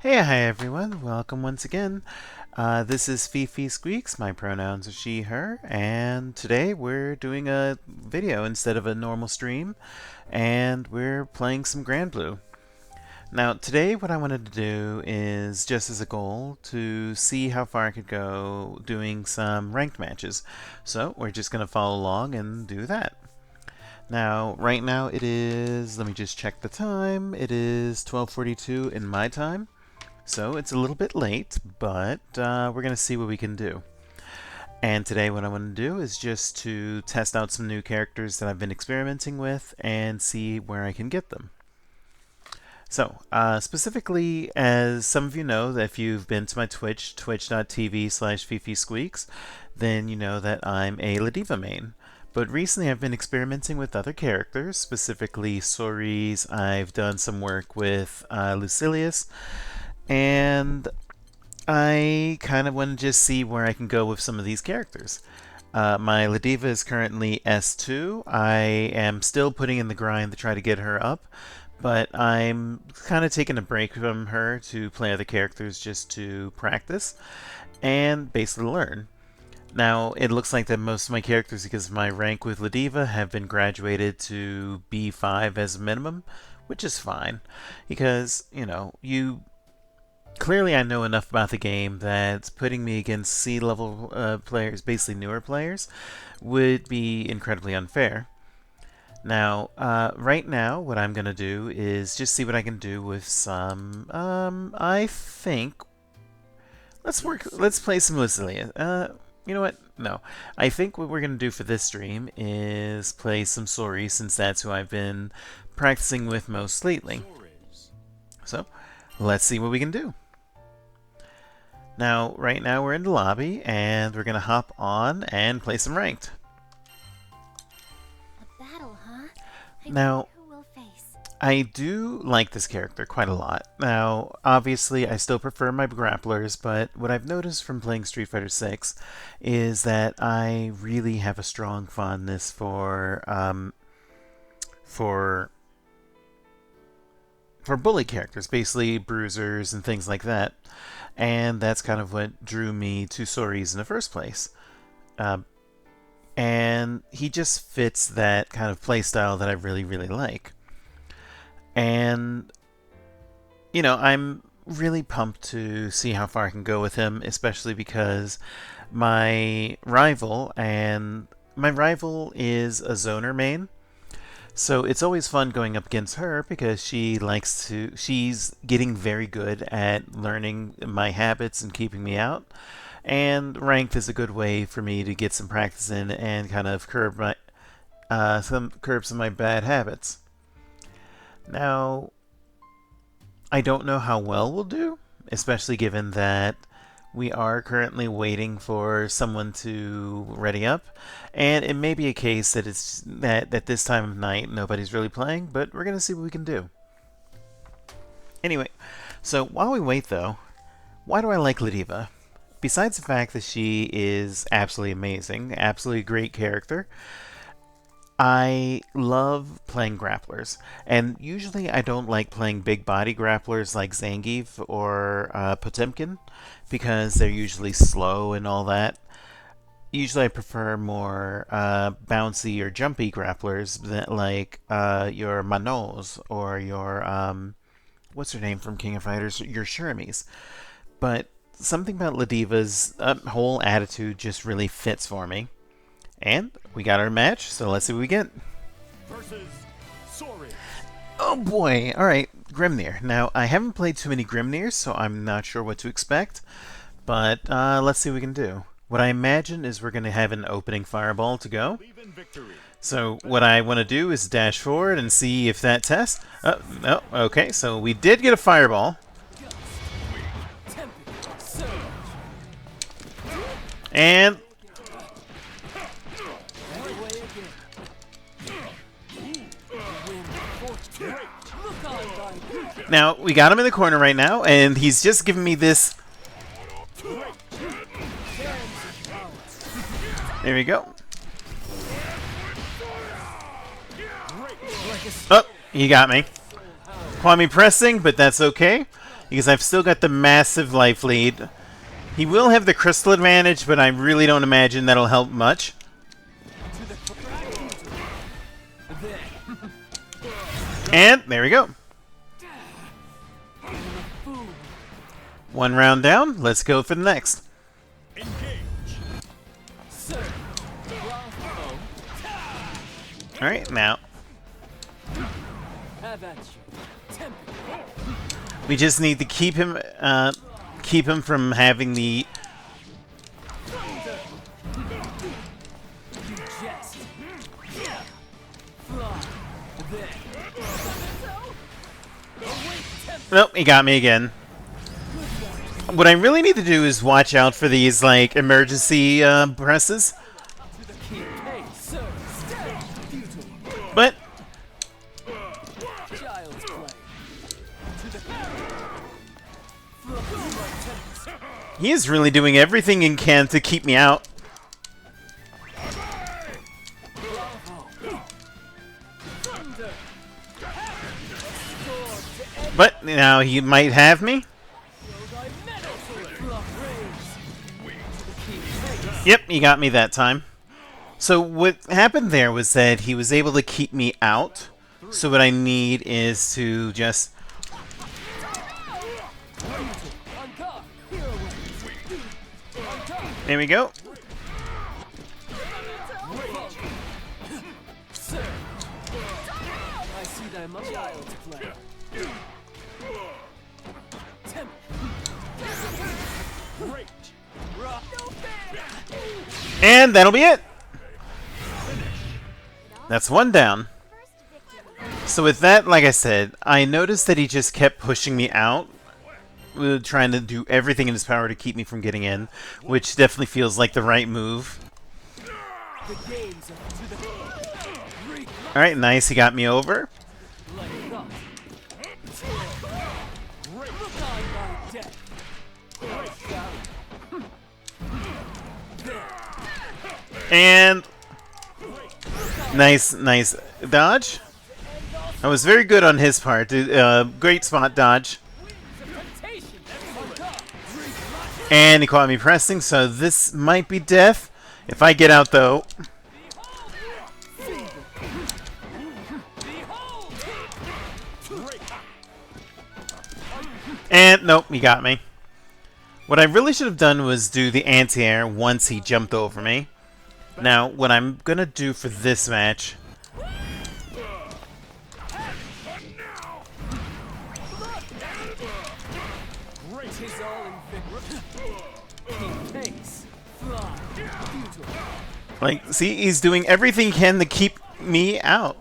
Hey, hi everyone. Welcome once again. This is Fifi-Squeaks. My pronouns are she, her, and today we're doing a video instead of a normal stream, and we're playing some Granblue. Now, today what I wanted to do is, just as a goal, to see how far I could go doing some ranked matches. So, we're just going to follow along and do that. Now, right now it is, let me just check the time, it is 12:42 in my time. So it's a little bit late, but we're going to see what we can do. And today what I want to do is just to test out some new characters that I've been experimenting with and see where I can get them. So, specifically, as some of you know, that if you've been to my Twitch, twitch.tv/Fifi-Squeaks, then you know that I'm a Ladiva main. But recently I've been experimenting with other characters, specifically Soriz. I've done some work with Lucilius, and I kind of want to just see where I can go with some of these characters. My Ladiva is currently S2. I am still putting in the grind to try to get her up, but I'm kind of taking a break from her to play other characters just to practice and basically learn. Now, it looks like that most of my characters, because of my rank with Ladiva, have been graduated to B5 as a minimum, which is fine, because, you know, clearly I know enough about the game that putting me against C-level players, basically newer players, would be incredibly unfair. Now, right now, what I'm going to do is just see what I can do with some, I think, let's play some Lucilia. You know what? No. I think what we're going to do for this stream is play some Sori, since that's who I've been practicing with most lately. So, let's see what we can do. Now, right now we're in the lobby, and we're going to hop on and play some ranked. A battle, huh? Now, Who will face? I do like this character quite a lot. Now, obviously, I still prefer my grapplers, but what I've noticed from playing Street Fighter 6 is that I really have a strong fondness for bully characters, basically bruisers and things like that. And that's kind of what drew me to Soriz in the first place. And he just fits that kind of playstyle that I really, really like. And, you know, I'm really pumped to see how far I can go with him, especially because my rival is a zoner main. So it's always fun going up against her because she's getting very good at learning my habits and keeping me out. And ranked is a good way for me to get some practice in and kind of curb some of my bad habits. Now, I don't know how well we'll do, especially given that we are currently waiting for someone to ready up, and it may be a case that it's that at this time of night nobody's really playing, but we're gonna see what we can do. Anyway, so while we wait though, why do I like Ladiva? Besides the fact that she is absolutely amazing, absolutely great character, I love playing grapplers, and usually I don't like playing big body grapplers like Zangief or Potemkin, because they're usually slow and all that. Usually I prefer more bouncy or jumpy grapplers like your Manos or your, what's her name from King of Fighters? Your Shurimis. But something about Ladiva's whole attitude just really fits for me. And we got our match, so let's see what we get. Versus Soriz. Oh boy! Alright, Grimnir. Now, I haven't played too many Grimnirs, so I'm not sure what to expect. But let's see what we can do. What I imagine is we're going to have an opening fireball to go. So what I want to do is dash forward and see if that tests. Oh, no, okay, so we did get a fireball. And now, we got him in the corner right now, and he's just giving me this. There we go. Oh, he got me. Kwame pressing, but that's okay, because I've still got the massive life lead. He will have the crystal advantage, but I really don't imagine that'll help much. And there we go. One round down. Let's go for the next. Alright, now. We just need to keep him from having the... Nope, he got me again. What I really need to do is watch out for these, like, emergency presses. But... he is really doing everything he can to keep me out. But now he might have me. Yep, he got me that time. So what happened there was that he was able to keep me out. So what I need is to just... there we go. And that'll be it. That's one down. So with that, like I said, I noticed that he just kept pushing me out, trying to do everything in his power to keep me from getting in, which definitely feels like the right move. Alright, nice, he got me over. And nice dodge. That was very good on his part. Great spot dodge. And he caught me pressing, so this might be death. If I get out, though. And nope, he got me. What I really should have done was do the anti-air once he jumped over me. Now, what I'm gonna do for this match... like, see, he's doing everything he can to keep me out.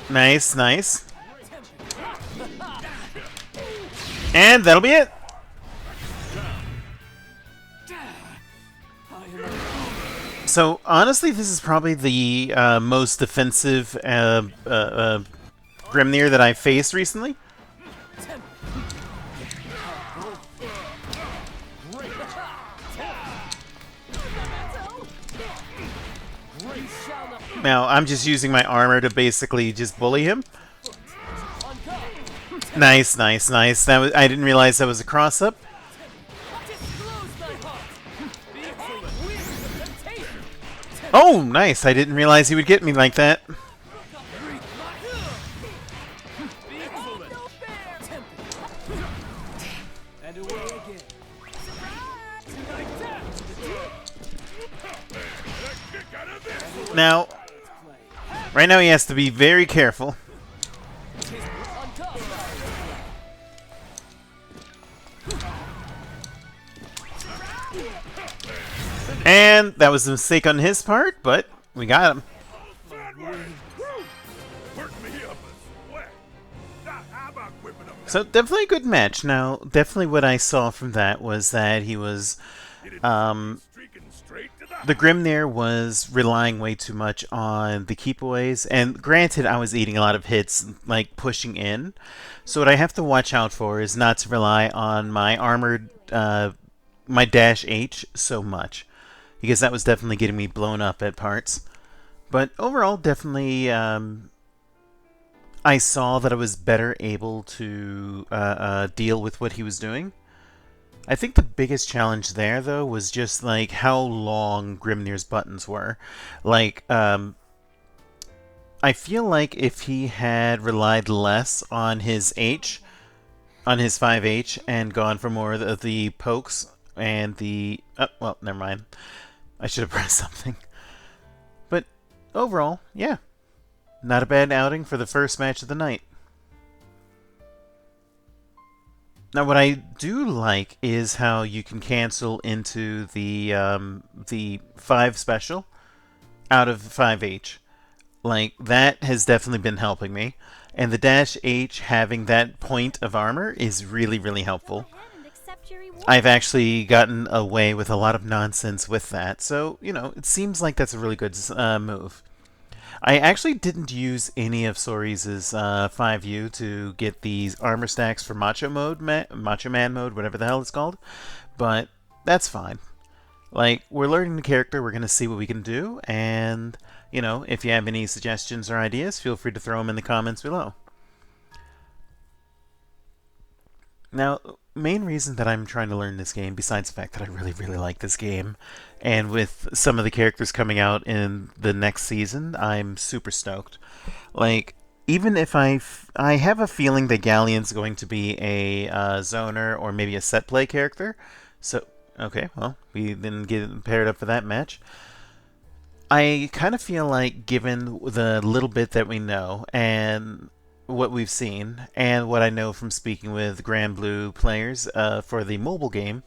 Nice, nice. And that'll be it. So, honestly, this is probably the most defensive Grimnir that I've faced recently. Now, I'm just using my armor to basically just bully him. Nice, nice, nice. That was, I didn't realize that was a cross-up. Oh, nice. I didn't realize he would get me like that. Now, right now he has to be very careful. And that was a mistake on his part, but we got him. So definitely a good match. Now, definitely what I saw from that was that he was the Grimnir was relying way too much on the keepaways, and granted, I was eating a lot of hits, like pushing in. So what I have to watch out for is not to rely on my armored, my dash H so much, because that was definitely getting me blown up at parts. But overall, definitely, I saw that I was better able to deal with what he was doing. I think the biggest challenge there, though, was just like how long Grimnir's buttons were. Like, I feel like if he had relied less on his H, on his 5H, and gone for more of the pokes and the... Oh, well, never mind. I should have pressed something. But overall, yeah. Not a bad outing for the first match of the night. Now, what I do like is how you can cancel into the 5 special out of 5H. Like, that has definitely been helping me. And the dash H having that point of armor is really, really helpful. I've actually gotten away with a lot of nonsense with that, so, you know, it seems like that's a really good move. I actually didn't use any of Soriz's 5U to get these armor stacks for Macho Man mode, whatever the hell it's called, but that's fine. Like, we're learning the character, we're going to see what we can do, and, you know, if you have any suggestions or ideas, feel free to throw them in the comments below. Now, main reason that I'm trying to learn this game, besides the fact that I really, really like this game, and with some of the characters coming out in the next season, I'm super stoked. Like, even if I have a feeling that Galleon's going to be a zoner or maybe a set play character, so, okay, well, we didn't get paired up for that match. I kind of feel like, given the little bit that we know, and what we've seen, and what I know from speaking with Granblue players for the mobile game,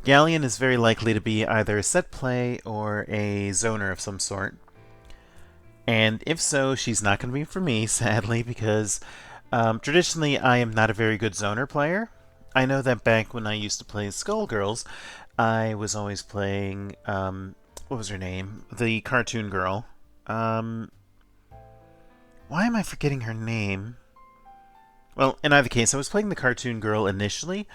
Galleon is very likely to be either a set play or a zoner of some sort. And if so, she's not going to be for me, sadly, because traditionally I am not a very good zoner player. I know that back when I used to play Skullgirls, I was always playing, what was her name? The cartoon girl. Why am I forgetting her name? Well, in either case, I was playing the cartoon girl initially,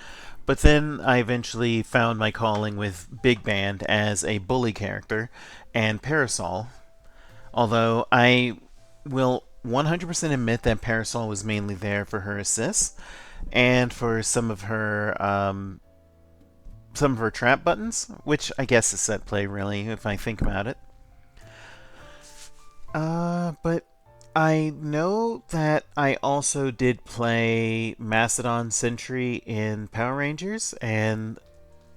but then I eventually found my calling with Big Band as a bully character and Parasol. Although I will 100% admit that Parasol was mainly there for her assists and for some of her trap buttons, which I guess is set play really, if I think about it. But I know that I also did play Mastodon Sentry in Power Rangers, and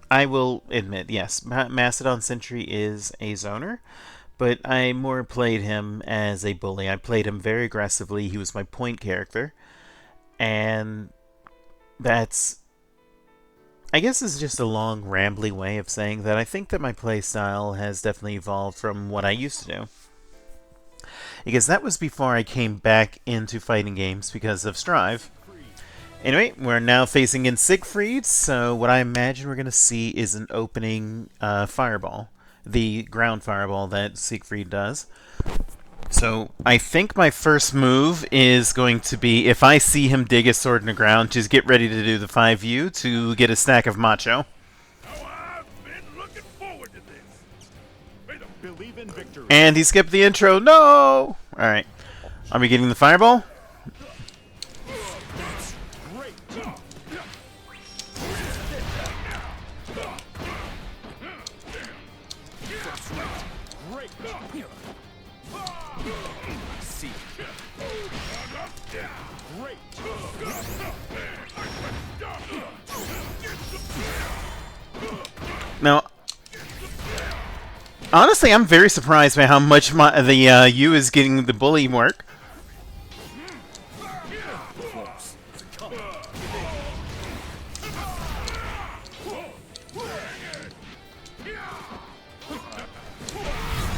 I will admit, yes, Mastodon Sentry is a zoner, but I more played him as a bully. I played him very aggressively. He was my point character, and that's, I guess, is just a long, rambly way of saying that I think that my playstyle has definitely evolved from what I used to do. Because that was before I came back into fighting games because of Strive. Anyway, we're now facing in Siegfried, so what I imagine we're going to see is an opening fireball. The ground fireball that Siegfried does. So I think my first move is going to be, if I see him dig a sword in the ground, just get ready to do the 5U to get a stack of Macho. And he skipped the intro. No! Alright. Are we getting the fireball? Now, honestly, I'm very surprised by how much the U is getting the bully work.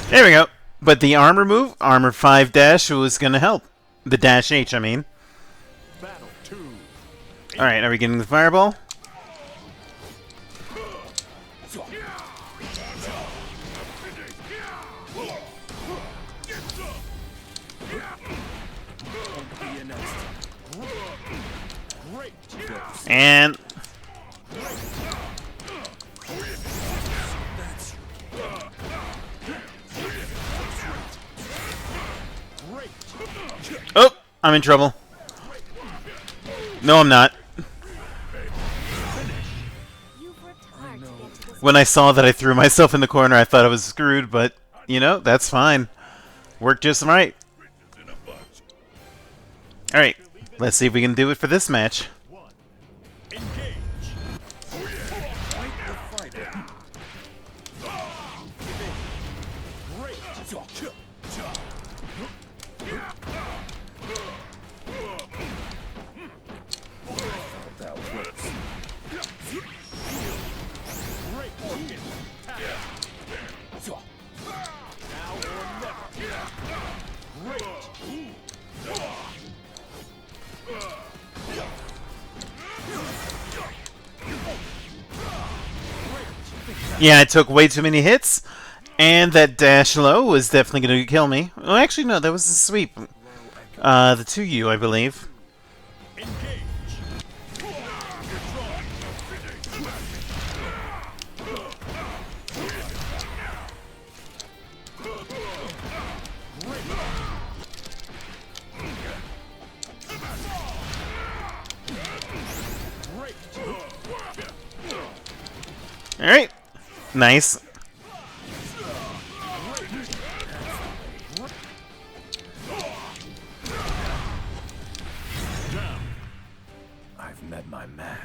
There we go. But the armor move, armor 5 dash, was going to help. The dash H, I mean. Alright, are we getting the fireball? And oh, I'm in trouble. No, I'm not. When I saw that I threw myself in the corner, I thought I was screwed, but, you know, that's fine. Worked just right. Alright, let's see if we can do it for this match. Yeah, I took way too many hits, and that dash low was definitely going to kill me. Oh, actually, no, that was the sweep. The 2U, I believe. Alright. Nice. I've met my match.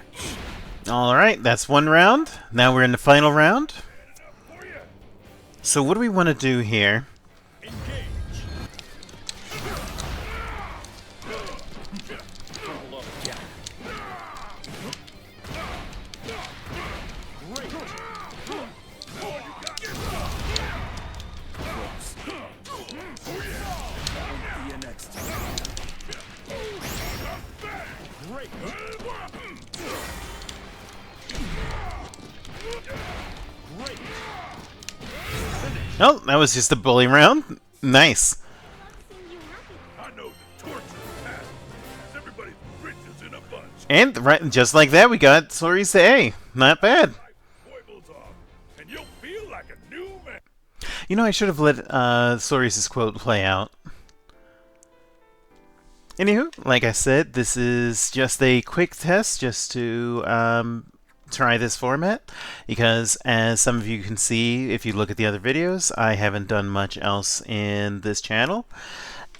Alright, that's one round. Now we're in the final round. So what do we want to do here? Oh, that was just a bully round. Nice. I know the torture path. Everybody's bridges in a bunch. And right, just like that, we got Soriz to A. Not bad. Foibles off, and you'll feel like a new man. You know, I should have let Soriz's quote play out. Anywho, like I said, this is just a quick test just to try this format, because as some of you can see if you look at the other videos, I haven't done much else in this channel,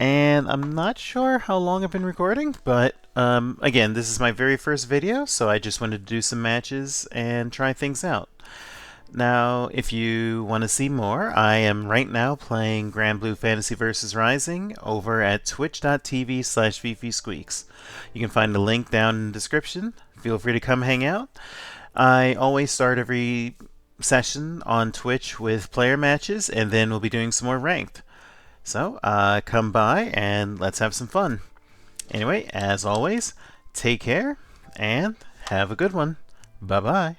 and I'm not sure how long I've been recording, but again, this is my very first video, so I just wanted to do some matches and try things out. Now, if you want to see more, I am right now playing Granblue Fantasy vs. Rising over at twitch.tv/Fifi-Squeaks. You can find the link down in the description. Feel free to come hang out. I always start every session on Twitch with player matches, and then we'll be doing some more ranked. So, come by and let's have some fun. Anyway, as always, take care and have a good one. Bye-bye.